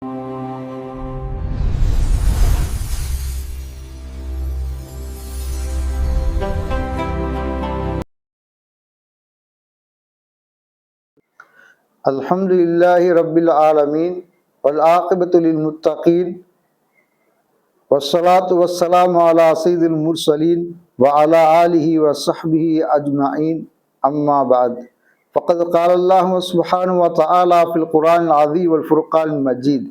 அல்ஹம்துலில்லாஹி ரப்பில் ஆலமீன் வல் ஆகிபத்து லில் முத்தகீன் வஸ்ஸலாத்து வஸ்ஸலாமு அலா சய்யிதில் முர்ஸலீன் வ அலா ஆலிஹி வ ஸஹ்பிஹி அஜ்மஈன் அம்மா பஅத் ஃபக்கத் கால அல்லாஹு சுப்ஹானஹு வ தஆலா ஃபில் குர்ஆனில் அஸீம் வல் ஃபுர்கானில் மஜீத்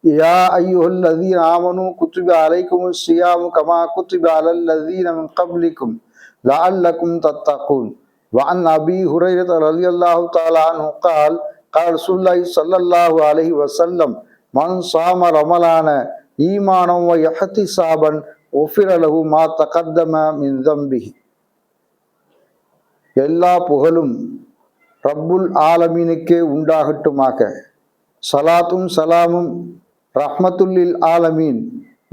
யா அய்யுஹல்லதீன ஆமனூ குத்திப அலைக்குமுஸ் ஸியாமு கமா குத்திப அலல் லதீன மின் கப்லிக்கும் லஅல்லக்கும் தத்தகூன். وعن أبي هريرة رضي الله تعالى عنه قال قال رسول الله صلى الله عليه وسلم من صام رمضان إيمانا واحتسابا غفر له ما تقدم من ذنبه. எல்லா புகழும் ரப்புல் ஆலமீனுக்கே உண்டாகட்டுமாக. சலாத்தும் சலாமும் ரஹ்மத்துல்லில் ஆலமீன்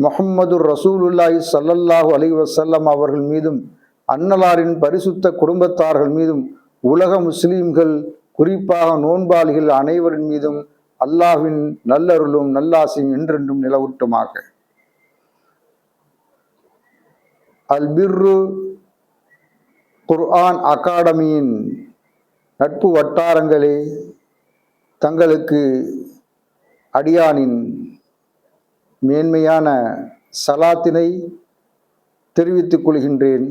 முஹம்மது ரசூலுல்லாஹி ஸல்லல்லாஹு அலைஹி வஸல்லம் அவர்கள் மீதும் அன்னலாரின் பரிசுத்த குடும்பத்தார்கள் மீதும் உலக முஸ்லீம்கள் குறிப்பாக நோன்பாளிகள் அனைவரின் மீதும் அல்லாஹ்வின் நல்லருளும் நல்லாசியும் என்றென்றும் நிலவட்டுமாக. அல் பிர்ரு குர்ஆன் அகாடமியின் நட்பு வட்டாரங்களே, தங்களுக்கு அடியானின் மேன்மையான சலாத்தினை தெரிவித்துக் கொள்கின்றேன்.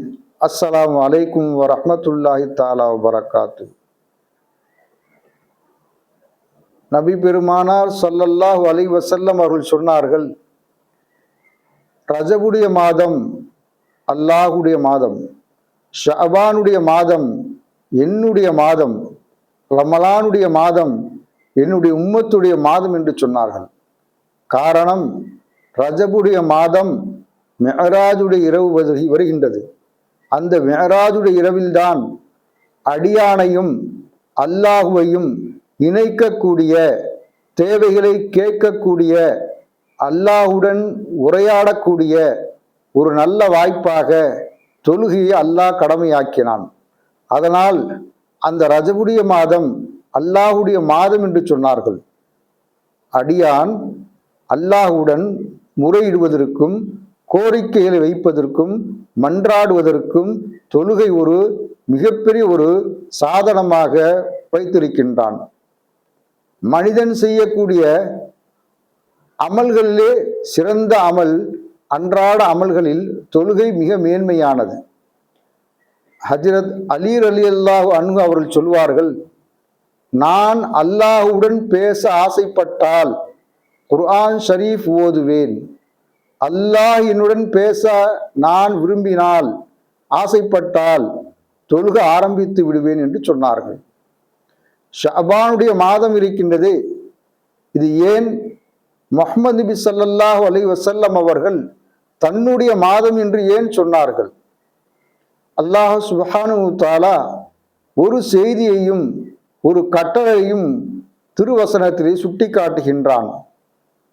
அஸ்ஸலாமு அலைக்கும் வரஹ்மத்துல்லாஹி தஆலா வபரகாத்து. நபி பெருமானார் ஸல்லல்லாஹு அலைஹி வஸல்லம் அவர்கள் சொன்னார்கள், ரஜபுடைய மாதம் அல்லாஹுடைய மாதம், ஷஅபானுடைய மாதம் என்னுடைய மாதம், ரமலானுடைய மாதம் என்னுடைய உம்மத்துடைய மாதம் என்று சொன்னார்கள். காரணம், ரஜபுடைய மாதம் மிஅராஜுடைய இரவு வருகின்றது. அந்த மிஅராஜுடைய இரவில்தான் அடியானையும் அல்லாஹுவையும் இணைக்கக்கூடிய, தேவைகளை கேட்கக்கூடிய, அல்லாஹுடன் உரையாடக்கூடிய ஒரு நல்ல வாய்ப்பாக தொழுகையை அல்லாஹ் கடமையாக்கினான். அதனால் அந்த ரஜபுடைய மாதம் அல்லாஹுடைய மாதம் என்று சொன்னார்கள். அடியான் அல்லாஹுடன் முறையிடுவதற்கும் கோரிக்கைகளை வைப்பதற்கும் மன்றாடுவதற்கும் தொழுகை ஒரு மிகப்பெரிய ஒரு சாதனமாக வைத்திருக்கின்றான். மனிதன் செய்யக்கூடிய அமல்களிலே சிறந்த அமல், அன்றாட அமல்களில் தொழுகை மிக மேன்மையானது. ஹஜ்ரத் அலி ரலியல்லாஹு அன்ஹு அவர்கள் சொல்வார்கள், நான் அல்லாஹுடன் பேச ஆசைப்பட்டால் குர்ஆன் ஷரீஃப் ஓதுவேன். அல்லாஹ் என்னுடன் பேச நான் விரும்பினால், ஆசைப்பட்டால் தொழுக ஆரம்பித்து விடுவேன் என்று சொன்னார்கள். ஷஅபானுடைய மாதம் இருக்கின்றது. இது ஏன் முஹம்மது நபி ஸல்லல்லாஹு அலைஹி வஸல்லம் அவர்கள் தன்னுடைய மாதம் என்று ஏன் சொன்னார்கள்? அல்லாஹ் சுப்ஹானஹு தஆலா ஒரு செய்தியையும் ஒரு கட்டளையும் திருவசனத்திலே சுட்டி காட்டுகின்றான்.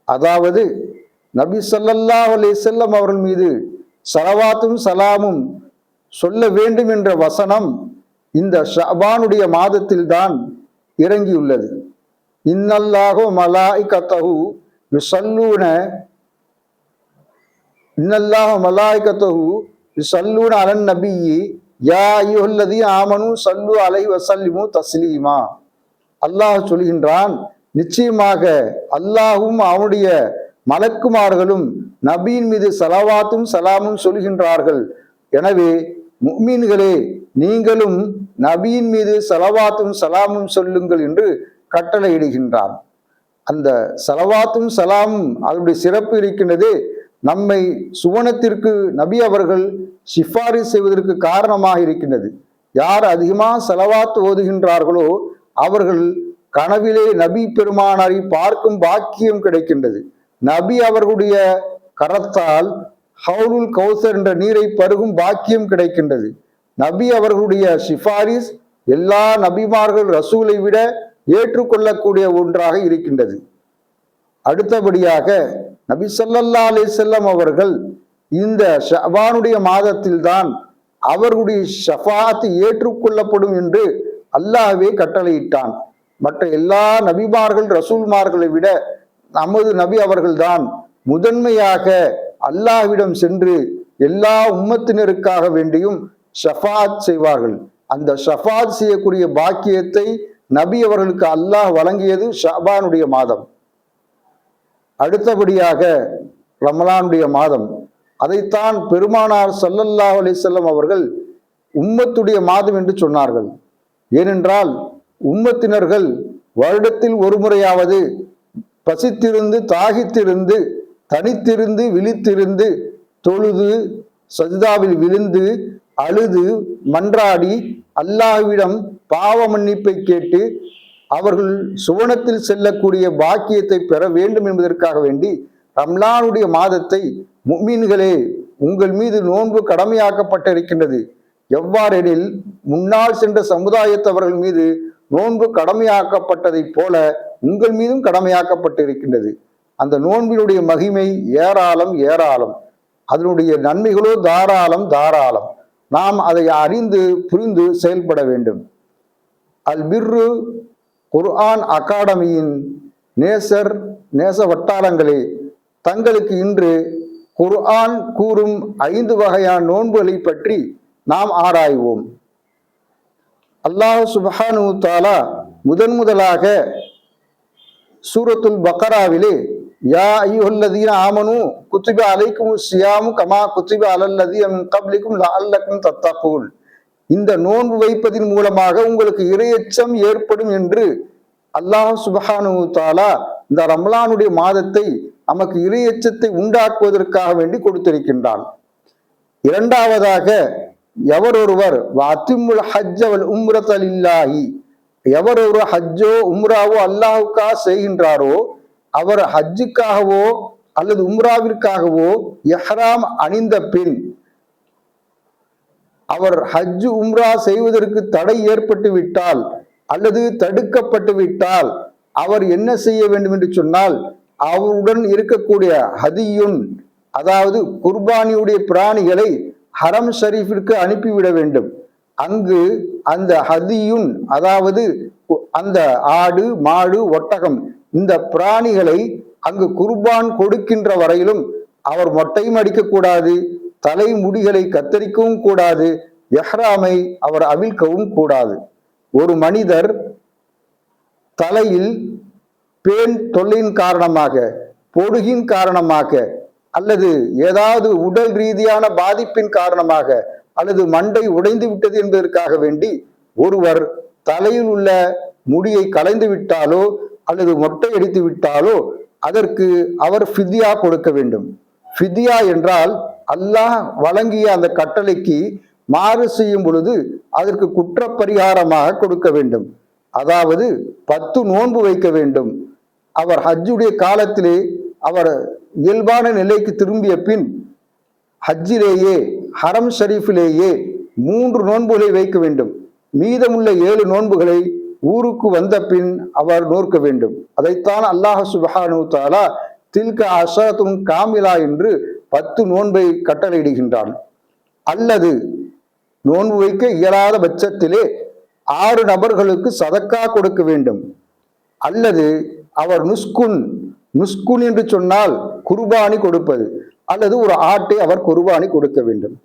அதாவது நபி ஸல்லல்லாஹு அலைஹி வஸல்லம் அவர்கள் மீது ஸலவாத்தும் சலாமும் சொல்ல வேண்டும் என்ற வசனம் இந்த ஷஅபானுடைய மாதத்தில் தான் இறங்கியுள்ளது. இன்னல்லாஹு மலாயிகத்தஹு யுஸல்லூன அலன் நபியி யா அய்யுஹல்லதீன ஆமனூ ஸல்லூ அலைஹி வஸல்லிமு தஸ்லீமா. அல்லாஹ் சொல்கின்றான், நிச்சயமாக அல்லாஹும் அவனுடைய மலக்குமார்களும் நபியின் மீது ஸலவாத்தும் சலாமும் சொல்கின்றார்கள். எனவே முஃமின்களே, நீங்களும் நபியின் மீது ஸலவாத்தும் சலாமும் சொல்லுங்கள் என்று கட்டளையிடுகின்றார். அந்த ஸலவாத்தும் சலாமும் அதனுடைய சிறப்பு இருக்கின்றது. நம்மை சுவனத்திற்கு நபி அவர்கள் சிஃபாரிஸ் செய்வதற்கு காரணமாக இருக்கின்றது. யார் அதிகமாக ஸலவாத் ஓதுகின்றார்களோ அவர்கள் கனவிலே நபி பெருமானாரை பார்க்கும் பாக்கியம் கிடைக்கின்றது. நபி அவர்களுடைய கரத்தால் ஹவுலுல் கௌசர் என்ற நீரை பருகும் பாக்கியம் கிடைக்கின்றது. நபி அவர்களுடைய சிஃபாரிஸ் எல்லா நபிமார்கள் ரசூலை விட ஏற்றுக்கொள்ளக்கூடிய ஒன்றாக இருக்கின்றது. அடுத்தபடியாக நபி ஸல்லல்லாஹு அலைஹி வஸல்லம் அவர்கள் இந்த ஷஅபானுடைய மாதத்தில் தான் அவர்களுடைய ஷஃபாத் ஏற்றுக்கொள்ளப்படும் என்று அல்லாஹ்வே கட்டளையிட்டான். மற்ற எல்லா நபிமார்கள் ரசூல்மார்களை விட நமது நபி அவர்கள்தான் முதன்மையாக அல்லாஹ்விடம் சென்று எல்லா உம்மத்தினருக்காக வேண்டியும் ஷஃபாத் செய்வார்கள். அந்த ஷஃபாத் செய்யக்கூடிய பாக்கியத்தை நபி அவர்களுக்கு அல்லாஹ் வழங்கியது ஷஅபானுடைய மாதம். அடுத்தபடியாக ரமலானுடைய மாதம். அதைத்தான் பெருமானார் ஸல்லல்லாஹு அலைஹி வஸல்லம் அவர்கள் உம்மத்துடைய மாதம் என்று சொன்னார்கள். ஏனென்றால் உம்மத்தினர்கள் வருடத்தில் ஒரு முறையாவது பசித்திருந்து, தாகித்திருந்து, தனித்திருந்து, விழித்திருந்து, தொழுது, சஜ்தாவில் விழுந்து, அழுது, மன்றாடி அல்லாஹ்விடம் பாவ மன்னிப்பை கேட்டு அவர்கள் சுவனத்தில் செல்லக்கூடிய பாக்கியத்தை பெற வேண்டும் என்பதற்காக வேண்டி ரம்லானுடைய மாதத்தை முஃமின்களே உங்கள் மீது நோன்பு கடமையாக்கப்பட்டிருக்கின்றது. எவ்வாறெனில் முன்னால் சென்ற சமுதாயத்தவர்கள் மீது நோன்பு கடமையாக்கப்பட்டதைப் போல உங்கள் மீதும் கடமையாக்கப்பட்டிருக்கின்றது. அந்த நோன்பினுடைய மகிமை ஏராளம் ஏராளம், அதனுடைய நன்மைகளோ தாராளம் தாராளம். நாம் அதை அறிந்து புரிந்து செயல்பட வேண்டும். அல் பிர்ரு குர்ஆன் அகாடமியின் நேச வட்டாரங்களே, தங்களுக்கு இன்று குர்ஆன் கூறும் 5 வகையான நோன்புகளை பற்றி நாம் ஆராய்வோம். அல்லாஹ் சுப்ஹானஹு வ தஆலா முதலாக சூரத்துல் பக்ராவிலே யா அய்யுஹல்லதீன ஆமனு குத்திப அலைக்குமுஸ் ஸியாமு கமா குத்திப அலல்லதீன மின் கப்லிக்கும் லஅல்லக்கும் தத்தகூன், இந்த நோன்பு வைப்பதின் மூலமாக உங்களுக்கு இறையச்சம் ஏற்படும் என்று அல்லாஹ் சுப்ஹானஹு வ தஆலா இந்த ரமலானுடைய மாதத்தை நமக்கு இறையச்சத்தை உண்டாக்குவதற்காக வேண்டி கொடுத்திருக்கின்றான். இரண்டாவதாக எவரொருவர் வஅத்திமுல் ஹஜ்ஜ வல் உம்ரத லில்லாஹி, எவரொரு ஹஜ்ஜோ உம்ராவோ அல்லாஹ்வுக்காக செய்கின்றாரோ அவர் ஹஜ்ஜுக்காகவோ அல்லது உம்ராவிற்காகவோ இஹ்ராம் அணிந்த பின் அவர் ஹஜ் உம்ரா செய்வதற்கு தடை ஏற்பட்டு விட்டால் அல்லது தடுக்கப்பட்டு விட்டால் அவர் என்ன செய்ய வேண்டும் என்று சொன்னால், அவருடன் இருக்கக்கூடிய ஹதியுன், அதாவது குர்பானியுடைய பிராணிகளை ஹரம் ஷரீஃபிற்கு அனுப்பிவிட வேண்டும். அங்கு அந்த ஹதியுன், அதாவது அந்த ஆடு, மாடு, ஒட்டகம், இந்த பிராணிகளை அங்கு குர்பான் கொடுக்கின்ற வரையிலும் அவர் மொட்டையும் அடிக்கக்கூடாது, தலை முடிகளை கத்தரிக்கவும் கூடாது, எஹ்ராமை அவர் அவிழ்க்கவும் கூடாது. ஒரு மனிதர் தலையில் பேன் தொல்லையின் காரணமாக, பொடுகின் காரணமாக, அல்லது ஏதாவது உடல் ரீதியான பாதிப்பின் காரணமாக, அல்லது மண்டை உடைந்து விட்டது என்பதற்காக வேண்டி ஒருவர் தலையில் உள்ள முடியை களைந்து விட்டாலோ அல்லது மொட்டை அடித்து விட்டாலோ அதற்கு அவர் ஃபித்யா கொடுக்க வேண்டும். ஃபித்யா என்றால் அல்லாஹ் வழங்கிய அந்த கட்டளைக்கு மாறு செய்யும் பொழுது அதற்கு குற்றப்பரிகாரமாக கொடுக்க வேண்டும். அதாவது 10 நோன்பு வைக்க வேண்டும். அவர் ஹஜ்ஜுடைய காலத்திலே அவர் இயல்பான நிலைக்கு திரும்பிய பின் ஹஜ்ஜிலேயே ஹரம் ஷரீஃபிலேயே 3 நோன்புகளை வைக்க வேண்டும். மீதமுள்ள 7 நோன்புகளை ஊருக்கு வந்த பின் அவர் நோக்க வேண்டும். அதைத்தான் அல்லாஹ் சுப்ஹானஹு வ தஆலா தில்க அஷரத்துன் காமிலா என்று 10 நோன்பை கட்டளையிடுகின்றான். அல்லது நோன்பு வைக்க இயலாத பட்சத்திலே 6 நபர்களுக்கு சதக்கா கொடுக்க வேண்டும். அல்லது அவர் நுஸ்குன் என்று சொன்னால் குர்பானி கொடுப்பது, அல்லது ஒரு ஆட்டை அவர் குர்பானி கொடுக்க வேண்டும்.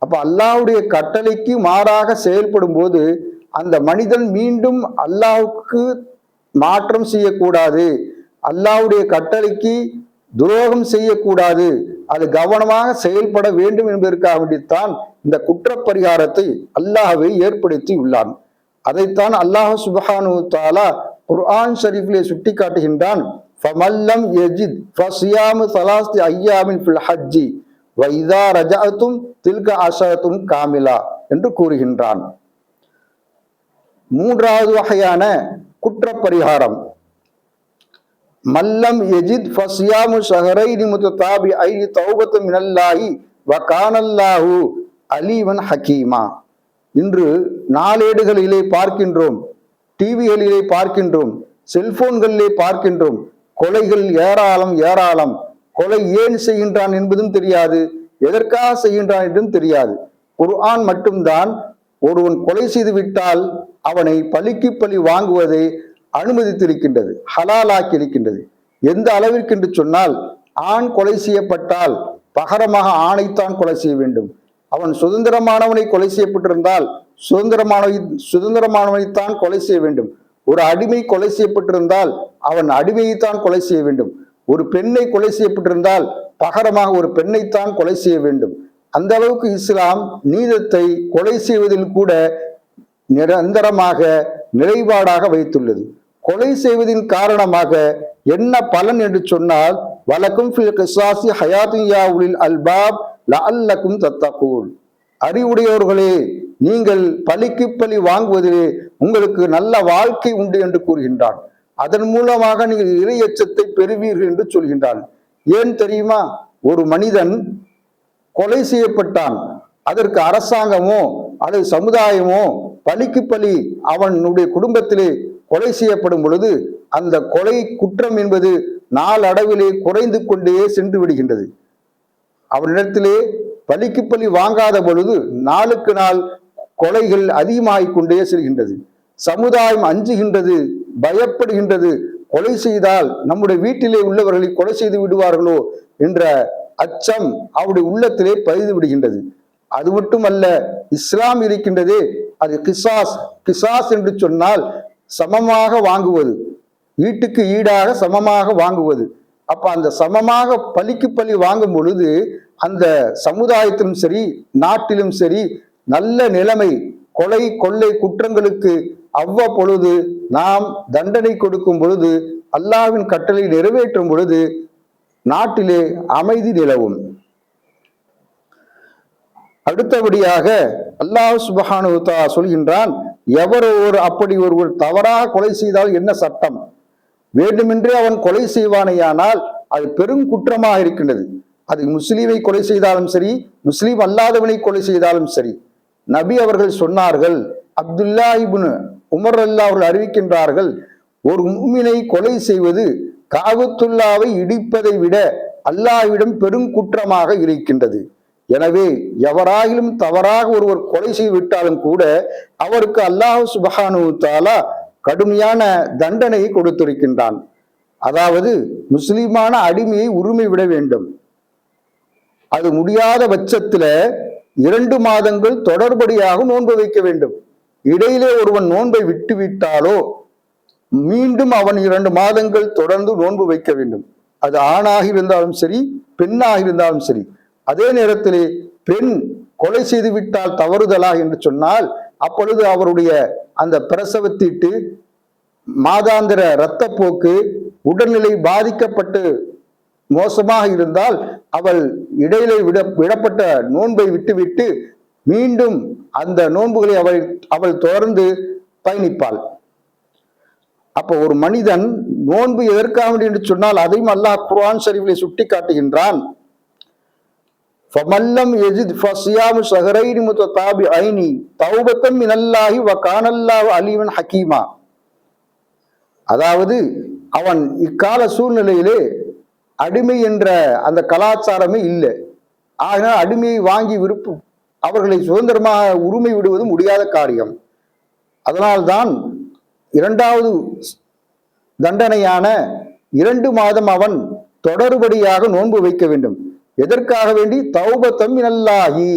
அப்ப அல்லாஹ்வுடைய கட்டளைக்கு மாறாக செயல்படும் போது அந்த மனிதன் மீண்டும் அல்லாஹ்வுக்கு மாற்றம் செய்யக்கூடாது, அல்லாஹ்வுடைய கட்டளைக்கு துரோகம் செய்யக்கூடாது, அது கவனமாக செயல்பட வேண்டும் என்பதற்காக வேண்டித்தான் இந்த குற்றப்பரிகாரத்தை அல்லாஹ்வை ஏற்படுத்தி உள்ளான். அதைத்தான் அல்லாஹ் சுப்ஹானஹு வ தஆலா குர்ஆன் ஷரீஃபிலே சுட்டி காட்டுகின்றான். ஃபமல்லம் யஜித் ஃபஸியாமு ஸலாஸி அய்யாமின் ஃபில் ஹஜ்ஜி வ இதா ரஜஅதும் தில்க அஷரத்துன் காமிலா என்று கூறுகின்றான். மூன்றாவது வகையான குற்றப்பரிகாரம் மல்லம் யஜித் ஃபஸியாமு ஷஹரைனி முத்ததாபிஐனி தௌபத்து மினல்லாஹி வ கானல்லாஹு அலீமன் ஹக்கீமா. இன்று நாளேடுகளிலே பார்க்கின்றோம், டிவிகளிலே பார்க்கின்றோம், செல்போன்களிலே பார்க்கின்றோம், கொலைகள் ஏராளம் ஏராளம். கொலை ஏன் செய்கின்றான் என்பதும் தெரியாது, எதற்காக செய்கின்றான் என்றும் தெரியாது. குர்ஆன் மட்டும்தான் ஒருவன் கொலை செய்து விட்டால் அவனை பழிக்கு பழி வாங்குவதை அனுமதித்திருக்கின்றது, ஹலாலாக்கி இருக்கின்றது. எந்த அளவிற்கு என்று சொன்னால், ஆண் கொலை செய்யப்பட்டால் பகரமாக ஆணைத்தான் கொலை செய்ய வேண்டும். அவன் சுதந்திரமானவனை கொலை செய்யப்பட்டிருந்தால் சுதந்திரமானவனைத்தான் கொலை செய்ய வேண்டும். ஒரு அடிமை கொலை செய்யப்பட்டிருந்தால் அவன் அடிமையைத்தான் கொலை செய்ய வேண்டும். ஒரு பெண்ணை கொலை செய்யப்பட்டிருந்தால் பகரமாக ஒரு பெண்ணைத்தான் கொலை செய்ய வேண்டும். அந்த அளவுக்கு இஸ்லாம் நீதத்தை கொலை செய்வதில் கூட நிரந்தரமாக நிலைப்பாடாக வைத்துள்ளது. கொலை செய்வதின் காரணமாக என்ன பலன் என்று சொன்னால், வலக்கும் ஃபில் கிஸாஸி ஹயாத்துன் யா உலில் அல்பாப் லஅல்லக்கும் தத்தகூன். அறிவுடையோர்களே, நீங்கள் பழிக்கு பழி வாங்குவதிலே உங்களுக்கு நல்ல வாழ்க்கை உண்டு என்று கூறுகின்றான். அதன் மூலமாக நீங்கள் இறை எச்சத்தை பெறுவீர்கள் என்று சொல்கின்றான். ஏன் தெரியுமா? ஒரு மனிதன் கொலை செய்யப்பட்டான், அதற்கு அரசாங்கமோ அல்லது சமுதாயமோ பழிக்கு பழி அவனுடைய குடும்பத்திலே கொலை செய்யப்படும் பொழுது அந்த கொலை குற்றம் என்பது நாளடைவிலே குறைந்து கொண்டே சென்று விடுகின்றது. அவனிடத்திலே பழிக்கு பழி வாங்காத பொழுது நாளுக்கு நாள் கொலைகள் அதிகமாகிக் கொண்டே செல்கின்றது. சமுதாயம் அஞ்சுகின்றது, பயப்படுகின்றது. கொலை செய்தால் நம்முடைய வீட்டிலே உள்ளவர்களை கொலை செய்து விடுவார்களோ என்ற அச்சம் அவருடைய உள்ளத்திலே பதிந்து விடுகின்றது. அது மட்டுமல்ல, இஸ்லாம் இருக்கின்றதே, அது கிசாஸ் என்று சொன்னால் சமமாக வாங்குவது, ஈட்டுக்கு ஈடாக சமமாக வாங்குவது. அப்ப அந்த சமமாக பழிக்கு பழி வாங்கும் பொழுது அந்த சமுதாயத்திலும் சரி நாட்டிலும் சரி நல்ல நிலைமை. கொலை கொள்ளை குற்றங்களுக்கு அவ்வப்பொழுது நாம் தண்டனை கொடுக்கும் பொழுது, அல்லாஹ்வின் கட்டளை நிறைவேற்றும் பொழுது நாட்டிலே அமைதி நிலவும். அடுத்தபடியாக அல்லாஹ் சுப்ஹானஹு வ தஆலா சொல்கின்றான், அப்படி ஒருவர் தவறாக கொலை செய்தால் என்ன சட்டம்? வேண்டுமென்றே அவன் கொலை செய்வானேயானால் அது பெரும் குற்றமாக இருக்கின்றது. அது முஸ்லீமை கொலை செய்தாலும் சரி, முஸ்லீம் அல்லாதவனை கொலை செய்தாலும் சரி. நபி அவர்கள் சொன்னார்கள், அப்துல்லா இப்னு உமர் ரலியல்லாஹு அவர்கள் அறிவிக்கின்றார்கள், ஒரு முஃமினை கொலை செய்வது காபத்துல்லாவை இடிப்பதை விட அல்லாஹ்விடம் பெரும் குற்றமாக இருக்கின்றது. எனவே எவராயிலும் தவறாக ஒருவர் கொலை செய்து விட்டாலும் கூட அவருக்கு அல்லாஹ் சுப்ஹானஹு வ தஆலா கடுமையான தண்டனையை கொடுத்திருக்கின்றான். அதாவது முஸ்லிமான அடிமையை உரிமை விட வேண்டும். அது முடியாத பட்சத்துல 2 மாதங்கள் தொடர்படியாக நோன்பு வைக்க வேண்டும். இடையிலே ஒருவன் நோன்பை விட்டு விட்டாலோ மீண்டும் அவன் 2 மாதங்கள் தொடர்ந்து நோன்பு வைக்க வேண்டும். அது ஆணாக இருந்தாலும் சரி, பெண்ணாக இருந்தாலும் சரி. அதே நேரத்திலே பெண் கொலை செய்து விட்டால் தவறுதலா என்று சொன்னால், அப்பொழுது அவருடைய அந்த பிரசவத்தீட்டு, மாதாந்திர இரத்தப்போக்கு, உடல்நிலை பாதிக்கப்பட்டு மோசமாக இருந்தால் அவள் இடையிலே விடப்பட்ட நோன்பை விட்டுவிட்டு மீண்டும் அந்த நோன்புகளை அவள் தொடர்ந்து பயணிப்பாள். அப்போ ஒரு மனிதன் நோன்பு எதற்காக என்று சொன்னால் அதையும் அல்லாஹ் குர்ஆன் ஷரீஃபிலே சுட்டி காட்டுகின்றான். ஃபமல்லம் யஜித் ஃபஸியாமு ஷஹரைனி முத்ததாபிஐனி தௌபத்தன் மினல்லாஹி வ கானல்லாஹு அலீமன் ஹகீமா. அதாவது அவன் இக்கால சூழ்நிலையிலே அடிமை என்ற அந்த கலாச்சாரமே இல்லை. ஆகினால் அடிமையை வாங்கி அவர்களை சுதந்திரமாக உரிமை விடுவது முடியாத காரியம். அதனால்தான் 2வது தண்டனையான 2 மாதம் அவன் தொடர்படியாக நோன்பு வைக்க வேண்டும். எதற்காக வேண்டி? தௌபத்தம் மினல்லாஹி,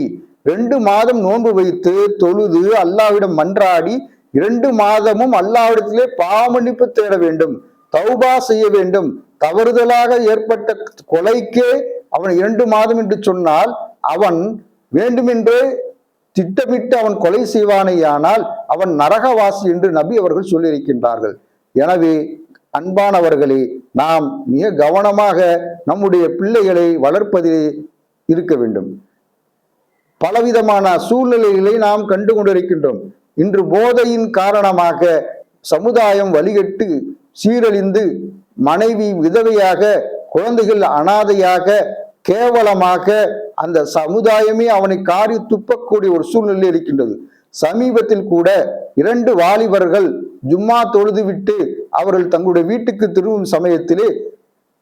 2 மாதம் நோன்பு வைத்து தொழுது அல்லாஹ்விடம் மன்றாடி 2 மாதமும் அல்லாஹ்விடத்திலே பாவமன்னிப்பு தேட வேண்டும், தௌபா செய்ய வேண்டும். தவறுதலாக ஏற்பட்ட கொலைக்கே அவன் 2 மாதம் என்று சொன்னால் அவன் வேண்டுமென்றே திட்டமிட்டு அவன் கொலை செய்வானேயானால் அவன் நரகவாசி என்று நபி அவர்கள் சொல்லியிருக்கின்றார்கள். எனவே அன்பானவர்களே, நாம் மிக கவனமாக நம்முடைய பிள்ளைகளை வளர்ப்பதிலே இருக்க வேண்டும். பலவிதமான சூழ்நிலைகளை நாம் கண்டு கொண்டிருக்கின்றோம். இன்று போதையின் காரணமாக சமுதாயம் வழிகட்டு சீரழிந்து மனைவி விதவையாக, குழந்தைகள் அனாதையாக, கேவலமாக அந்த சமுதாயமே அவனை காரி துப்பக்கூடிய ஒரு சூழ்நிலை இருக்கின்றது. சமீபத்தில் கூட 2 வாலிபர்கள் ஜும்மா தொழுது விட்டு அவர்கள் தங்களுடைய வீட்டுக்கு திரும்பும் சமயத்திலே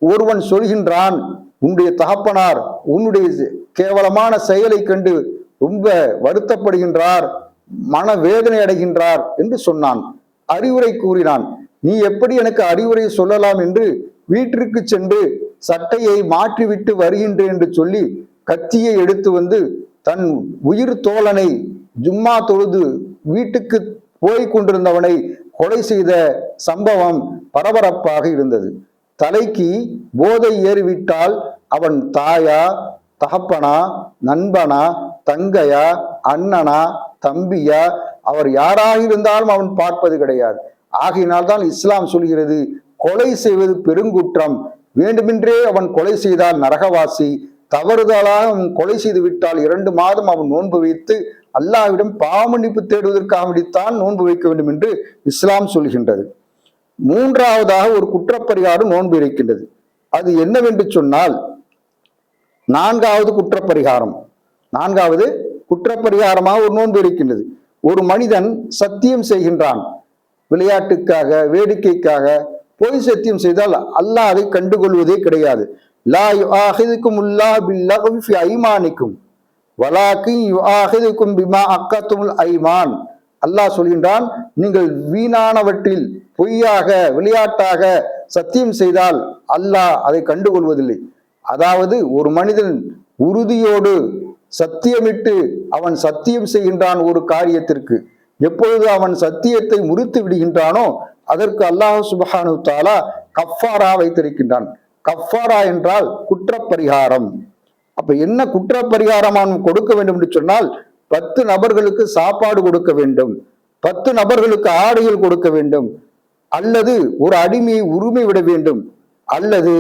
ஒருவன் சொல்கின்றான், உன்னுடைய தகப்பனார் உன்னுடைய கேவலமான செயலை கண்டு ரொம்ப வருத்தப்படுகின்றார், மனவேதனை அடைகின்றார் என்று சொன்னான். அறிவுரை கூறினான். நீ எப்படி எனக்கு அறிவுரை சொல்லலாம் என்று வீட்டிற்கு சென்று சட்டையை மாற்றிவிட்டு வருகின்றேன் என்று சொல்லி கத்தியை எடுத்து வந்து தன் உயிர் தோழனை ஜும்மா தொழுது வீட்டுக்கு போய் கொண்டிருந்தவனை கொலை செய்த சம்பவம் பரபரப்பாக இருந்தது. தலைக்கு போதை ஏறிவிட்டால் அவன் தாயா, தகப்பனா, நண்பனா, தங்கையா, அண்ணனா, தம்பியா, அவர் யாராக இருந்தாலும் அவன் பார்ப்பது கிடையாது. ஆகையினால்தான் இஸ்லாம் சொல்கிறது, கொலை செய்வது பெருங்குற்றம். வேண்டுமென்றே அவன் கொலை செய்தால் நரகவாசி, தவறுதலாக அவன் கொலை செய்து விட்டால் 2 மாதம் அவன் நோன்பு வைத்து அல்லாஹ்விடம் பாவமன்னிப்பு தேடுவதற்காக வேண்டித்தான் நோன்பு வைக்க வேண்டும் என்று இஸ்லாம் சொல்கின்றது. 3ஆவதாக ஒரு குற்றப்பரிகாரம் நோன்பு இருக்கின்றது. அது என்னவென்று சொன்னால் 4வது குற்றப்பரிகாரம். 4வது குற்றப்பரிகாரமாக ஒரு நோன்பு இருக்கின்றது. ஒரு மனிதன் சத்தியம் செய்கின்றான், விளையாட்டுக்காக, வேடிக்கைக்காக பொய் சத்தியம் செய்தால் அல்லாஹ் அதை கண்டுகொள்வதே கிடையாது. லா யுஆஹிதுகுமுல்லாஹு பில்லஹவி ஃபி ஐமானிக்கும் வலாக்கின் யுஆஹிதுகும் பிமா அக்கத்துமுல் ஐமான். அல்லாஹ் சொல்கின்றான், நீங்கள் வீணானவற்றில் பொய்யாக, விளையாட்டாக சத்தியம் செய்தால் அல்லாஹ் அதை கண்டுகொள்வதில்லை. அதாவது ஒரு மனிதன் உறுதியோடு சத்தியமிட்டு அவன் சத்தியம் செய்கின்றான் ஒரு காரியத்திற்கு, எப்பொழுது அவன் சத்தியத்தை முறித்து விடுகின்றானோ அதற்கு அல்லாஹ் சுப்ஹானஹு வ தஆலா கஃபாரா வைத்திருக்கின்றான். கஃபாரா என்றால் குற்றப்பரிகாரம். அப்ப என்ன குற்றப்பரிகாரம் அவன் கொடுக்க வேண்டும் என்று சொன்னால், 10 நபர்களுக்கு சாப்பாடு கொடுக்க வேண்டும், 10 நபர்களுக்கு ஆடைகள் கொடுக்க வேண்டும், அல்லது ஒரு அடிமையை உரிமை விட வேண்டும், அல்லது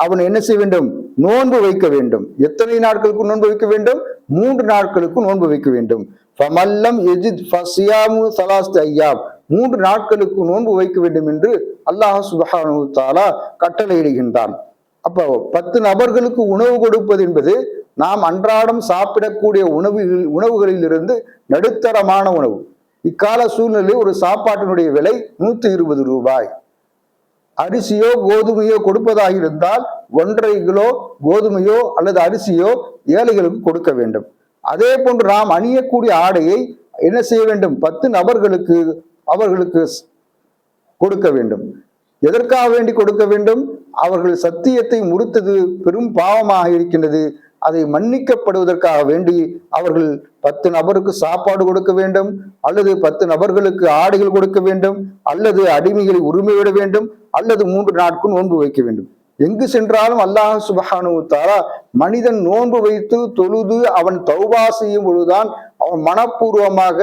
அவன் என்ன செய்ய வேண்டும், நோன்பு வைக்க வேண்டும். எத்தனை நாட்களுக்கு நோன்பு வைக்க வேண்டும்? 3 நாட்களுக்கு நோன்பு வைக்க வேண்டும். ஃபமல்லம் யஜித் ஃபஸியாமு ஸலாஸத்து அய்யாம், 3 நாட்களுக்கு நோன்பு வைக்க வேண்டும் என்று அல்லாஹ் சுப்ஹானஹு வ தஆலா கட்டளையிடுகின்றான். அப்போ 10 நபர்களுக்கு உணவு கொடுப்பது என்பது நாம் அன்றாடம் சாப்பிடக்கூடிய உணவுகளிலிருந்து நடுத்தரமான உணவு. இக்கால சூழ்நிலையில் ஒரு சாப்பாட்டினுடைய விலை 120 ரூபாய். அரிசியோ கோதுமையோ கொடுப்பதாக இருந்தால் 1.5 கிலோ கோதுமையோ அல்லது அரிசியோ ஏழைகளுக்கு கொடுக்க வேண்டும். அதே போன்று நாம் அணியக்கூடிய ஆடையை என்ன செய்ய வேண்டும், 10 நபர்களுக்கு அவர்களுக்கு கொடுக்க வேண்டும். எதற்காக வேண்டி கொடுக்க வேண்டும்? அவர்கள் சத்தியத்தை முறித்தது பெரும் பாவமாக இருக்கின்றது, அதை மன்னிக்கப்படுவதற்காக வேண்டி அவர்கள் 10 நபருக்கு சாப்பாடு கொடுக்க வேண்டும், அல்லது 10 நபர்களுக்கு ஆடைகள் கொடுக்க வேண்டும், அல்லது அடிமைகளை உரிமை விட வேண்டும், அல்லது 3 நாட்கள் நோன்பு வைக்க வேண்டும். எங்கு சென்றாலும் அல்லாஹ் சுப்ஹானஹு வ தஆலா மனிதன் நோன்பு வைத்து தொழுது அவன் தௌபா செய்யும் பொழுதுதான் அவன் மனப்பூர்வமாக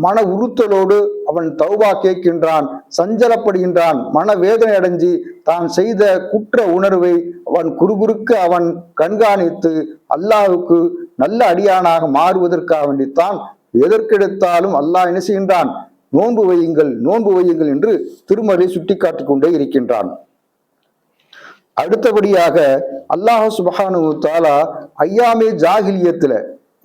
மன உறுத்தலோடு அவன் தௌபா கேட்கின்றான், சஞ்சலப்படுகின்றான், மனவேதனை அடைஞ்சி தான் செய்த குற்ற உணர்வை அவன் குறுகுறுக்க அவன் கண்காணித்து அல்லாஹ்வுக்கு நல்ல அடியானாக மாறுவதற்காக வேண்டித்தான் எதற்கெடுத்தாலும் அல்லாஹ் என்ன செய்கின்றான், நோன்பு வையுங்கள், நோன்பு வையுங்கள் என்று திருமறை சுட்டிக்காட்டிக் கொண்டே இருக்கின்றான். அடுத்தபடியாக அல்லாஹ் சுப்ஹானஹு வ தஆலா ஐயாமே ஜாஹிலியத்துல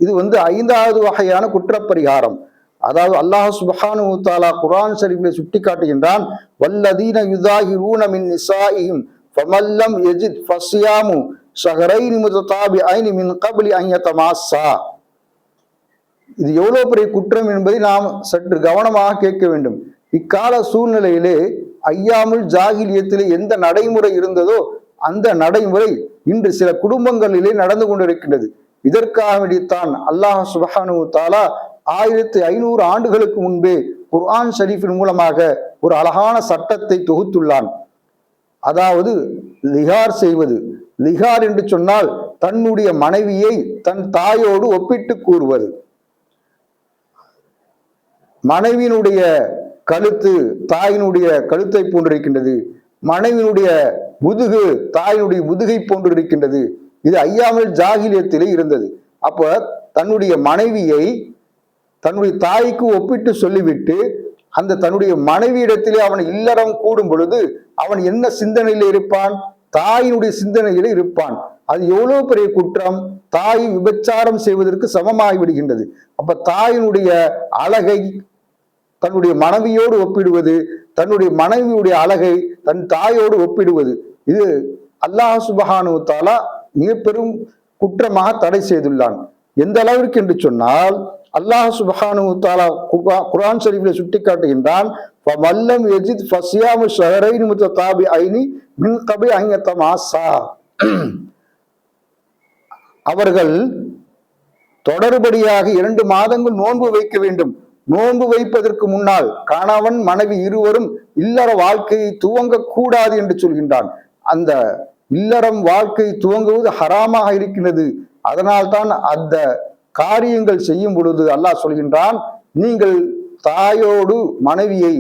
இது 5வது வகையான குற்றப்பரிகாரம். அதாவது அல்லாஹ் சுப்ஹானஹு வ தஆலா குர்ஆன் ஷரீஃபிலே சுட்டிக்காட்டுகின்றான், வல்லதீன யுஸாஹிரூன மின் நிஸாஇஹிம் ஃபமல்லம் யஜித் ஃபஸியாமு ஷஹரைனி முத்ததாபிஐனி மின் கப்லி அன் யதமாஸ்ஸா. இது எவ்வளவு பெரிய குற்றம் என்பதை நாம் சற்று கவனமாக கேட்க வேண்டும். இக்கால சூழ்நிலையிலே ஐயாமுல் ஜாஹிலியத்திலே எந்த நடைமுறை இருந்ததோ அந்த நடைமுறை இன்று சில குடும்பங்களிலே நடந்து கொண்டிருக்கின்றது. இதற்காக வேண்டித்தான் அல்லாஹ் சுப்ஹானஹு வ தஆலா 1500 ஆண்டுகளுக்கு முன்பே குர்ஆன் ஷரீஃபின் மூலமாக ஒரு அழகான சட்டத்தை தொகுத்துள்ளான். அதாவது லிஹார் செய்வது. லிஹார் என்று சொன்னால் தன்னுடைய மனைவியை தன் தாயோடு ஒப்பிட்டு கூறுவது. மனைவியினுடைய கழுத்து தாயினுடைய கழுத்தை போன்றிருக்கின்றது, மனைவியினுடைய முதுகு தாயினுடைய முதுகை போன்று இருக்கின்றது. இது ஐயாமல் ஜாகிலியத்திலே இருந்தது. அப்ப தன்னுடைய மனைவியை தன்னுடைய தாய்க்கு ஒப்பிட்டு சொல்லிவிட்டு அந்த தன்னுடைய மனைவியிடத்திலே அவன் இல்லறம் கூடும் பொழுது அவன் என்ன சிந்தனையில இருப்பான், தாயினுடைய சிந்தனையில இருப்பான். அது எவ்வளவு பெரிய குற்றம், தாய் விபச்சாரம் செய்வதற்கு சமமாகி விடுகின்றது. அப்ப தாயினுடைய அழகை தன்னுடைய மனைவியோடு ஒப்பிடுவது, தன்னுடைய மனைவியுடைய அழகை தன் தாயோடு ஒப்பிடுவது, இது அல்லாஹ் சுப்ஹானஹு வ தஆலா மிக பெரும் குற்றமாக தடை செய்துள்ளான். எந்த அளவிற்கு என்று சொன்னால் அல்லாஹ் சுப்ஹானஹு வ தஆலா குர்ஆன் ஷரீஃபிலே சுட்டிக்காட்டுகின்றான், வல்லம் எஜித் ஃபசியாமு ஷஹரைனி முத்ததாபிஐனி மின் கபி அன் யதமாஸா. அவர்கள் தொடர்படியாக 2 மாதங்கள் நோன்பு வைக்க வேண்டும். நோன்பு வைப்பதற்கு முன்னால் கணவன் மனைவி இருவரும் இல்லற வாழ்க்கையை துவங்க கூடாது என்று சொல்கின்றான். அந்த இல்லறம் வாழ்க்கை துவங்குவது ஹராமாக இருக்கின்றது. அதனால்தான் அந்த காரியங்கள் செய்யும் பொழுது அல்லாஹ் சொல்கின்றான், நீங்கள் தாயோடு மனைவியை,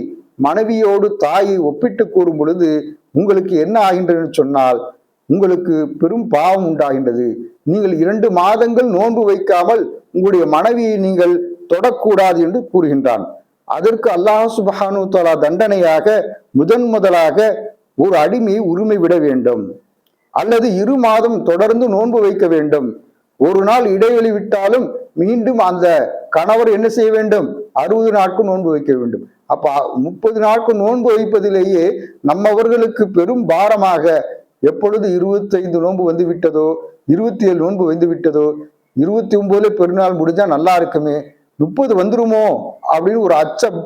மனைவியோடு தாயை ஒப்பிட்டு கூறும் பொழுது உங்களுக்கு என்ன ஆகின்றது சொன்னால் உங்களுக்கு பெரும் பாவம் உண்டாகின்றது. நீங்கள் 2 மாதங்கள் நோன்பு வைக்காமல் உங்களுடைய மனைவியை நீங்கள் தொடக்கூடாது என்று கூறுகின்றான். அதற்கு அல்லாஹ் சுப்ஹானஹு வ தஆலா தண்டனையாக முதலாக ஒரு அடிமையை உரிமை விட வேண்டும், அல்லது 2 மாதம் தொடர்ந்து நோன்பு வைக்க வேண்டும். ஒரு நாள் இடைவெளி விட்டாலும் மீண்டும் அந்த கணவர் என்ன செய்ய வேண்டும்? 60 நாட்கள் நோன்பு வைக்க வேண்டும். அப்ப 30 நாட்கள் நோன்பு வைப்பதிலேயே நம்மவர்களுக்கு பெரும் பாரமாக, எப்பொழுது 25 நோன்பு வந்து விட்டதோ, 27 நோன்பு வந்து விட்டதோ, 29 பெருநாள் முடிஞ்சா நல்லா இருக்குமே, 30 வந்துருமோ அப்படின்னு ஒரு அச்சம்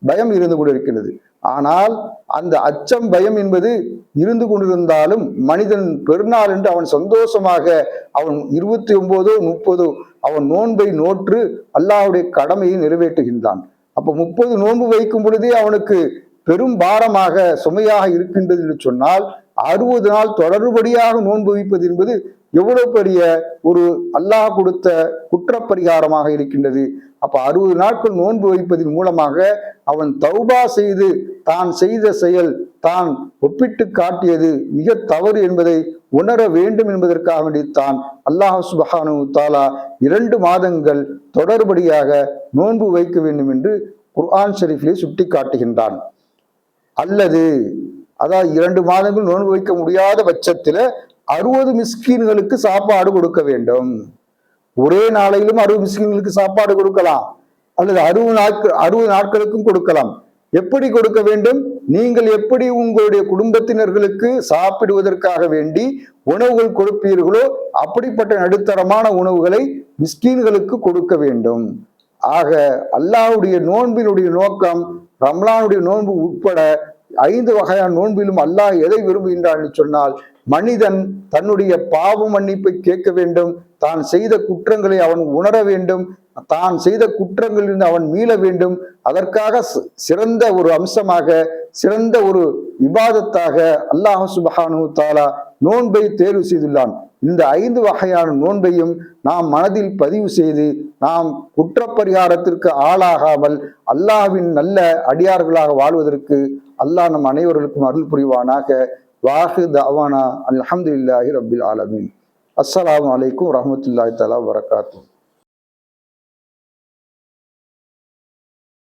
பயம் இருந்து கொண்டு இருக்கிறது. ஆனால் அந்த அச்சம் பயம் என்பது இருந்து கொண்டிருந்தாலும் மனிதன் பெருநாள் என்று அவன் சந்தோஷமாக அவன் 29 30 அவன் நோன்பை நோற்று அல்லாஹ்வுடைய கடமையை நிறைவேற்றுகின்றான். அப்ப 30 நோன்பு வைக்கும் பொழுதே அவனுக்கு பெரும் பாரமாக சுமையாக இருக்கின்றது என்று சொன்னால் 60 நாள் தொடர்படியாக நோன்பு வைப்பது என்பது எவ்வளவு பெரிய ஒரு அல்லாஹ் கொடுத்த குற்றப்பரிகாரமாக இருக்கின்றது. அப்ப 60 நாட்கள் நோன்பு வைப்பதன் மூலமாக அவன் தௌபா செய்து தான் செய்த செயல், தான் ஒப்பிட்டு காட்டியது மிக தவறு என்பதை உணர வேண்டும் என்பதற்காக வேண்டித்தான் அல்லாஹ் சுப்ஹானஹு வ தஆலா 2 மாதங்கள் தொடர்படியாக நோன்பு வைக்க வேண்டும் என்று குர்ஆன் ஷரீஃபிலே சுட்டி காட்டுகின்றான். அல்லது அதாவது 2 மாதங்கள் நோன்பு வைக்க முடியாத பட்சத்தில் 60 மிஸ்கீன்களுக்கு சாப்பாடு கொடுக்க வேண்டும். ஒரே நாளையிலும் 60 மிஸ்கீன்களுக்கு சாப்பாடு கொடுக்கலாம், அல்லது 60 நாட்களுக்கும் கொடுக்கலாம். எப்படி கொடுக்க வேண்டும்? நீங்கள் எப்படி உங்களுடைய குடும்பத்தினர்களுக்கு சாப்பிடுவதற்காக வேண்டி உணவுகள் கொடுப்பீர்களோ அப்படிப்பட்ட நடுத்தரமான உணவுகளை மிஸ்கீன்களுக்கு கொடுக்க வேண்டும். ஆக அல்லாஹ்வுடைய நோன்பினுடைய நோக்கம், ரம்லானுடைய நோன்பு உட்பட 5 வகையான நோன்பிலும் அல்லாஹ் எதை விரும்புகின்றான் என்று சொன்னால், மனிதன் தன்னுடைய பாவ மன்னிப்பை கேட்க வேண்டும், தான் செய்த குற்றங்களை அவன் உணர வேண்டும், தான் செய்த குற்றங்களிலிருந்து அவன் மீள வேண்டும். அதற்காக சிறந்த ஒரு அம்சமாக, சிறந்த ஒரு இபாதத்தாக அல்லாஹ் சுப்ஹானஹு வ தஆலா நோன்பை தேர்வு செய்துள்ளான். இந்த 5 வகையான நோன்பையும் நாம் மனதில் பதிவு செய்து நாம் குற்றப்பரிகாரத்திற்கு ஆளாகாமல் அல்லாஹ்வின் நல்ல அடியார்களாக வாழ்வதற்கு அல்லாஹ் நம் அனைவர்களுக்கும் அருள் புரிவானாக. வாஹு தஅவானா அல்ஹம்துலில்லாஹி ரப்பில் ஆலமீன். அஸ்ஸலாமு அலைக்கும் வரஹ்மத்துல்லாஹி தஆலா வபரகாத்துஹு.